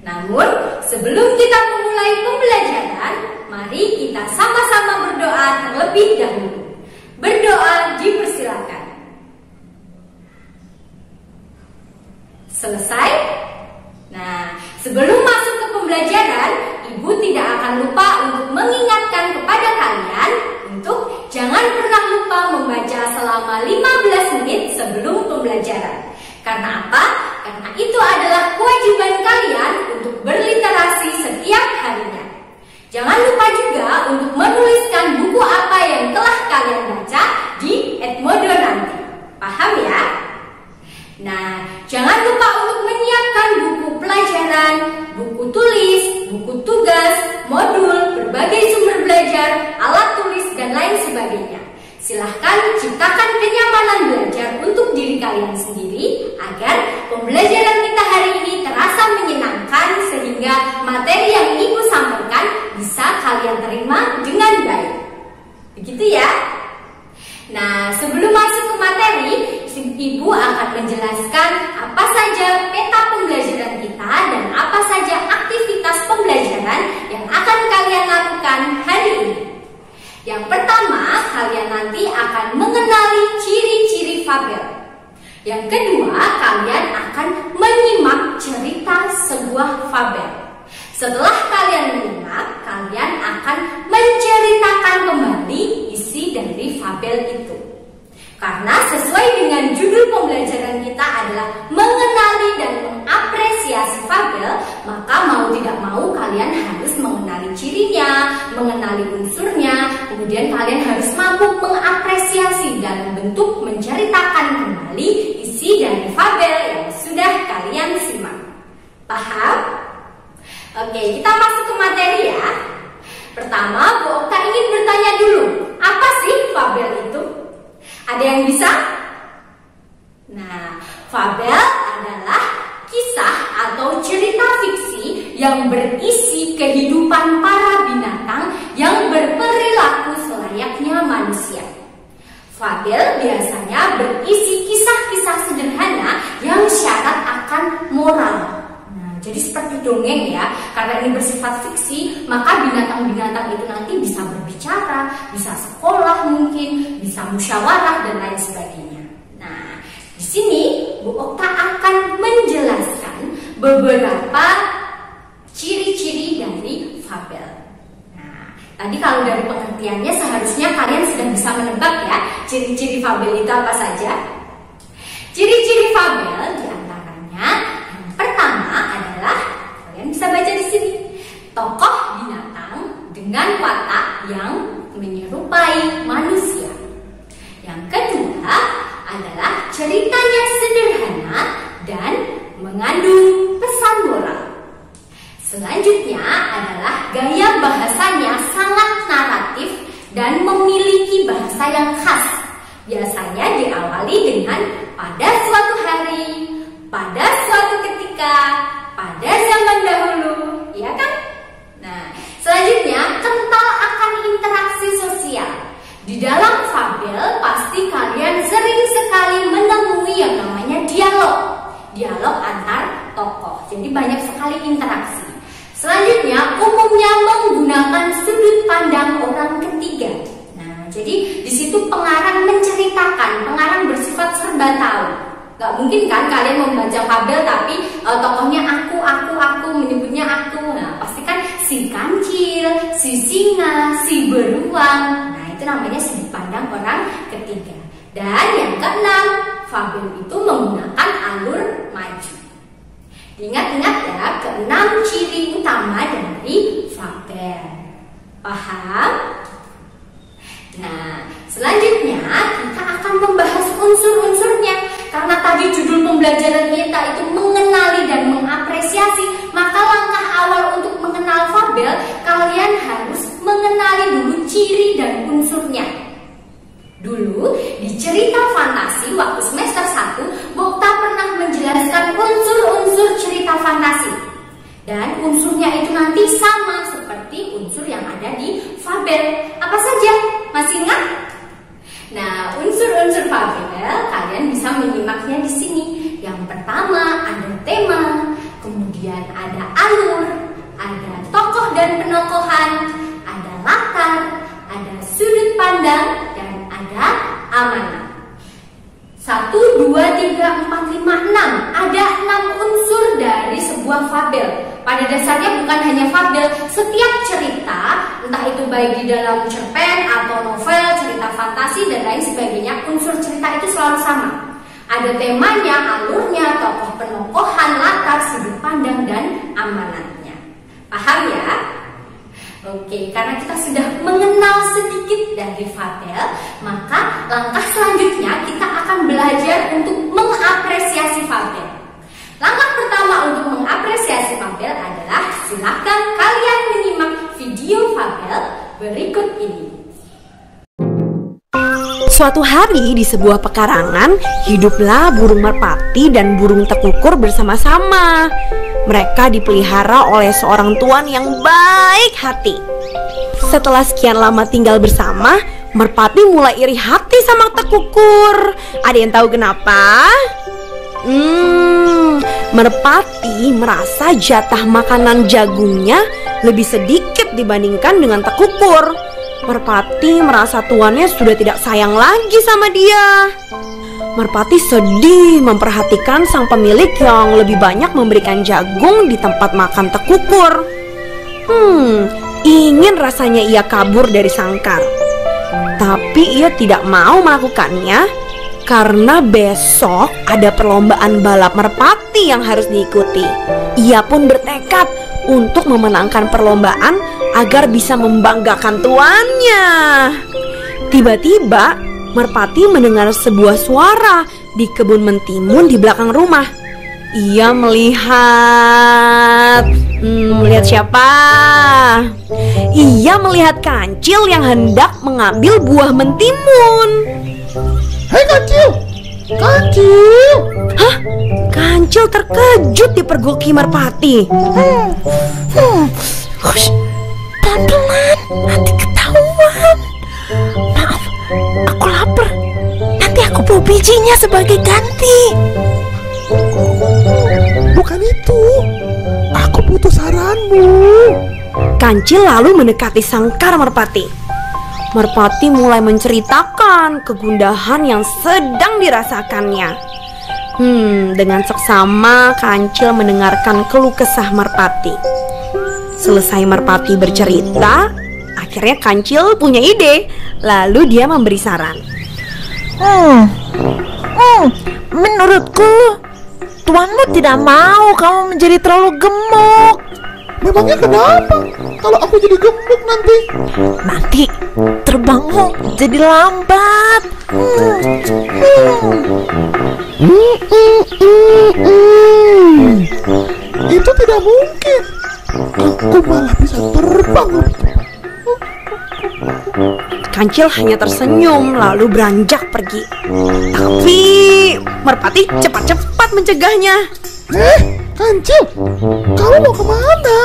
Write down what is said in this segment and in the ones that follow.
Namun, sebelum kita memulai pembelajaran, mari kita sama-sama berdoa terlebih dahulu. Berdoa dipersilakan. Selesai? Nah, sebelum masuk ke pembelajaran, Ibu tidak akan lupa untuk mengingatkan kepada kalian untuk jangan pernah lupa membaca selama 15 menit sebelum pembelajaran. Karena apa? Karena itu adalah kewajiban kalian untuk berliterasi setiap harinya. Jangan lupa juga untuk menuliskan buku apa yang telah kalian baca di Edmodo nanti. Paham ya? Nah, jangan lupa untuk menyiapkan buku pelajaran, buku tulis, buku tugas, modul, berbagai sumber belajar, alat tulis, dan lain sebagainya. Silahkan ciptakan kenyamanan belajar untuk diri kalian sendiri agar pembelajaran kita hari ini terasa menyenangkan sehingga materi yang Ibu sampaikan bisa kalian terima dengan baik. Begitu ya? Nah, sebelum masuk ke materi, Ibu akan menjelaskan apa saja peta pembelajaran kita dan apa saja aktivitas pembelajaran yang akan kalian lakukan hari ini. Yang pertama, kalian nanti akan mengenali ciri-ciri fabel. Yang kedua, kalian akan menyimak cerita sebuah fabel. Setelah kalian menyimak, kalian akan menceritakan kembali isi dari fabel itu. Karena sesuai dengan judul pembelajaran kita adalah mengenali dan mengapresiasi fabel, maka mau tidak mau kalian harus mengenali cirinya, mengenali unsurnya, kemudian kalian harus mampu mengapresiasi dalam bentuk menceritakan kembali isi dari fabel yang sudah kalian simak. Paham? Oke, kita masuk ke materi ya. Pertama, Bu Okta ingin bertanya dulu, apa sih fabel itu? Ada yang bisa? Nah, fabel adalah kisah atau cerita fiksi yang berisi kehidupan para binatang yang berperilaku selayaknya manusia. Fabel biasanya berisi kisah-kisah sederhana yang syarat akan moral. Jadi seperti dongeng ya, karena ini bersifat fiksi, maka binatang-binatang itu nanti bisa berbicara, bisa sekolah mungkin, bisa musyawarah dan lain sebagainya. Nah, di sini Bu Okta akan menjelaskan beberapa ciri-ciri dari fabel. Nah, tadi kalau dari pengertiannya seharusnya kalian sudah bisa menebak ya, ciri-ciri fabel itu apa saja. Ciri-ciri fabel diantaranya pertama adalah, kalian bisa baca di sini, tokoh binatang dengan watak yang menyerupai manusia. Yang kedua adalah ceritanya sederhana dan mengandung pesan moral. Selanjutnya adalah gaya bahasanya sangat naratif dan memiliki bahasa yang khas. Biasanya diawali dengan pada suatu hari, pada suatu ketika, pada zaman dahulu, ya kan? Nah, selanjutnya kental akan interaksi sosial. Di dalam fabel pasti kalian sering sekali menemui yang namanya dialog antar tokoh. Jadi banyak sekali interaksi. Selanjutnya umumnya menggunakan sudut pandang orang ketiga. Nah, jadi di situ pengarang menceritakan, pengarang bersifat serba tahu. Gak mungkin kan kalian membaca fabel tapi tokohnya aku, menyebutnya aku. Nah, pasti kan si kancil, si singa, si beruang. Nah, itu namanya sudut pandang orang ketiga. Dan yang keenam, fabel itu menggunakan alur maju. Ingat-ingat ya, keenam ciri utama dari fabel. Paham? Nah, selanjutnya kita akan membahas unsur-unsurnya. Karena tadi judul pembelajaran kita itu mengenali dan mengapresiasi, maka langkah awal untuk mengenal fabel, kalian harus mengenali dulu ciri dan unsurnya. Dulu di cerita fantasi waktu semester 1, Bu Okta pernah menjelaskan unsur-unsur cerita fantasi. Dan unsurnya itu nanti sama seperti unsur yang ada di fabel. Apa saja? Masih ingat? Nah, unsur-unsur fabel kalian bisa menyimaknya di sini. Yang pertama ada tema, kemudian ada alur, ada tokoh dan penokohan, ada latar, ada sudut pandang, dan ada amanat. 1, 2, 3, 4, 5, 6. Ada 6 unsur dari sebuah fabel. Pada dasarnya bukan hanya fabel, setiap cerita, entah itu baik di dalam cerpen atau novel, cerita fantasi dan lain sebagainya, unsur cerita itu selalu sama. Ada temanya, alurnya, tokoh penokohan, latar, sudut pandang, dan amanatnya. Paham ya? Oke, karena kita sudah mengenal sedikit dari fabel, maka langkah selanjutnya kita akan belajar untuk mengapresiasi fabel. Langkah pertama untuk mengapresiasi fabel adalah silakan kalian menyimak video fabel berikut ini. Suatu hari di sebuah pekarangan, hiduplah burung merpati dan burung tekukur bersama-sama. Mereka dipelihara oleh seorang tuan yang baik hati. Setelah sekian lama tinggal bersama, merpati mulai iri hati sama tekukur. Ada yang tahu kenapa? Merpati merasa jatah makanan jagungnya lebih sedikit dibandingkan dengan tekukur. Merpati merasa tuannya sudah tidak sayang lagi sama dia. Merpati sedih memperhatikan sang pemilik yang lebih banyak memberikan jagung di tempat makan tekukur. Ingin rasanya ia kabur dari sangkar. Tapi ia tidak mau melakukannya karena besok ada perlombaan balap merpati yang harus diikuti. Ia pun bertekad untuk memenangkan perlombaan agar bisa membanggakan tuannya. Tiba-tiba merpati mendengar sebuah suara di kebun mentimun di belakang rumah. Ia melihat siapa? Ia melihat kancil yang hendak mengambil buah mentimun. Hei kancil! Kancil! Hah? Kancil terkejut dipergoki merpati. Hush, pelan-pelan, nanti ketahuan. Maaf, aku lapar. Nanti aku bawa bijinya sebagai ganti. Bukan itu. Aku butuh saranmu. Kancil lalu mendekati sangkar merpati. Merpati mulai menceritakan kegundahan yang sedang dirasakannya. Dengan seksama Kancil mendengarkan keluh kesah merpati. Selesai merpati bercerita, akhirnya Kancil punya ide. Lalu dia memberi saran. Menurutku tuanmu tidak mau kamu menjadi terlalu gemuk. Memangnya kenapa? Kalau aku jadi gemuk nanti? Nanti terbangmu jadi lambat. Itu tidak mungkin. Aku malah bisa terbang. Kancil hanya tersenyum lalu beranjak pergi. Tapi merpati cepat-cepat mencegahnya. Kancil, kamu mau kemana?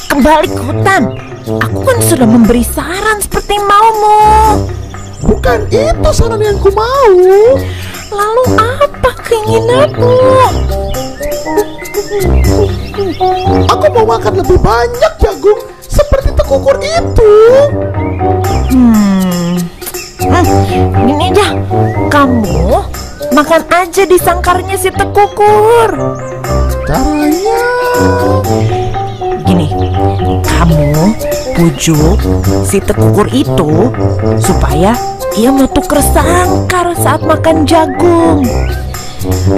Kembali ke hutan. Aku kan sudah memberi saran seperti maumu. Bukan itu saran yang ku mau. Lalu apa keinginanmu? Aku mau makan lebih banyak jagung seperti tekukur itu. Gini aja, kamu makan aja di sangkarnya si tekukur. Caranya Gini, kamu bujuk si tekukur itu supaya ia mau tuker sangkar saat makan jagung.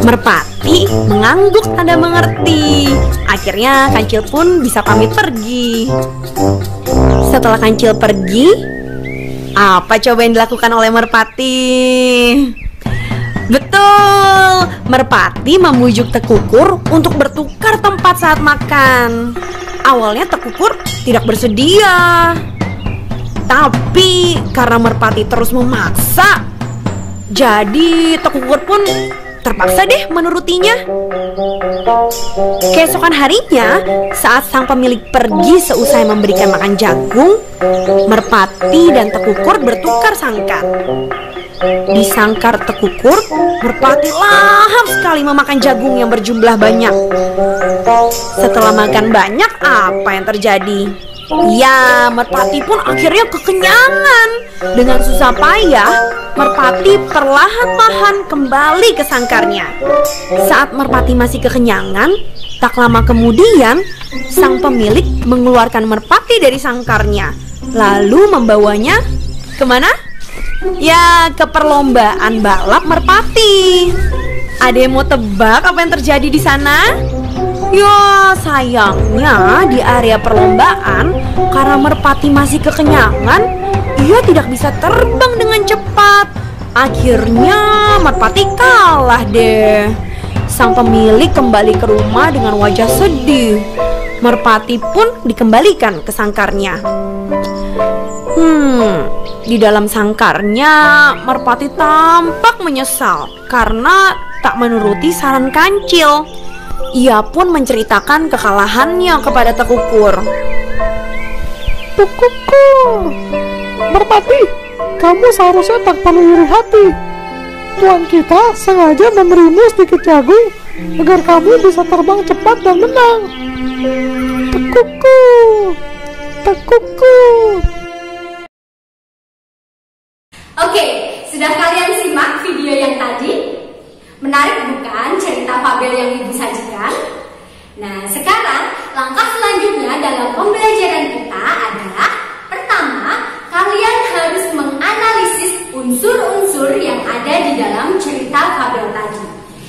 Merpati mengangguk tanda mengerti. Akhirnya Kancil pun bisa pamit pergi. Setelah Kancil pergi, apa coba yang dilakukan oleh Merpati? Betul, Merpati memujuk Tekukur untuk bertukar tempat saat makan. Awalnya Tekukur tidak bersedia, tapi karena Merpati terus memaksa, jadi Tekukur pun terpaksa deh menurutinya. Keesokan harinya, saat sang pemilik pergi seusai memberikan makan jagung, Merpati dan Tekukur bertukar sangkar. Di sangkar tekukur, merpati lahap sekali memakan jagung yang berjumlah banyak. Setelah makan banyak, apa yang terjadi? Ya, merpati pun akhirnya kekenyangan. Dengan susah payah, merpati perlahan-lahan kembali ke sangkarnya. Saat merpati masih kekenyangan, tak lama kemudian sang pemilik mengeluarkan merpati dari sangkarnya, lalu membawanya kemana? Ya, ke perlombaan balap merpati. Ada yang mau tebak apa yang terjadi di sana? Ya, sayangnya di area perlombaan, karena merpati masih kekenyangan, ia tidak bisa terbang dengan cepat. Akhirnya merpati kalah deh. Sang pemilik kembali ke rumah dengan wajah sedih. Merpati pun dikembalikan ke sangkarnya. Di dalam sangkarnya, merpati tampak menyesal karena tak menuruti saran kancil. Ia pun menceritakan kekalahannya kepada tekukur. Tekukur, merpati, kamu seharusnya tak perlu iri hati. Tuan kita sengaja memberimu sedikit jagung agar kamu bisa terbang cepat dan menang. Tekukur, tekukur. Oke, sudah kalian simak video yang tadi? Menarik bukan cerita fabel yang Ibu sajikan? Nah, sekarang langkah selanjutnya dalam pembelajaran kita adalah: pertama, kalian harus menganalisis unsur-unsur yang ada di dalam cerita fabel tadi.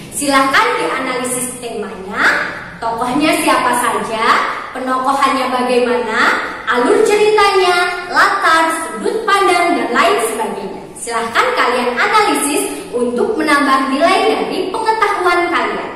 Silahkan dianalisis temanya, tokohnya siapa saja, penokohannya bagaimana, alur ceritanya, latar, sudut pandang, dan lain sebagainya. Silahkan kalian analisis untuk menambah nilai dari pengetahuan kalian.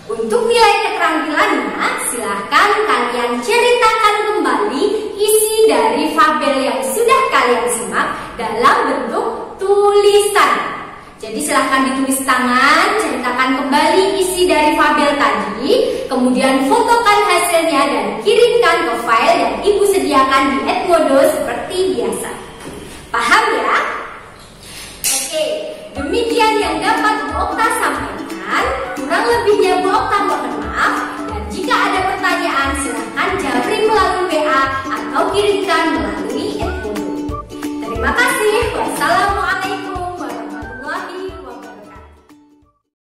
Untuk nilai keterampilannya, silahkan kalian ceritakan kembali isi dari fabel yang sudah kalian simak dalam bentuk tulisan. Jadi silahkan ditulis tangan, ceritakan kembali isi dari fabel tadi, kemudian fotokan hasilnya dan kirimkan ke file yang Ibu sediakan di Edmodo seperti biasa.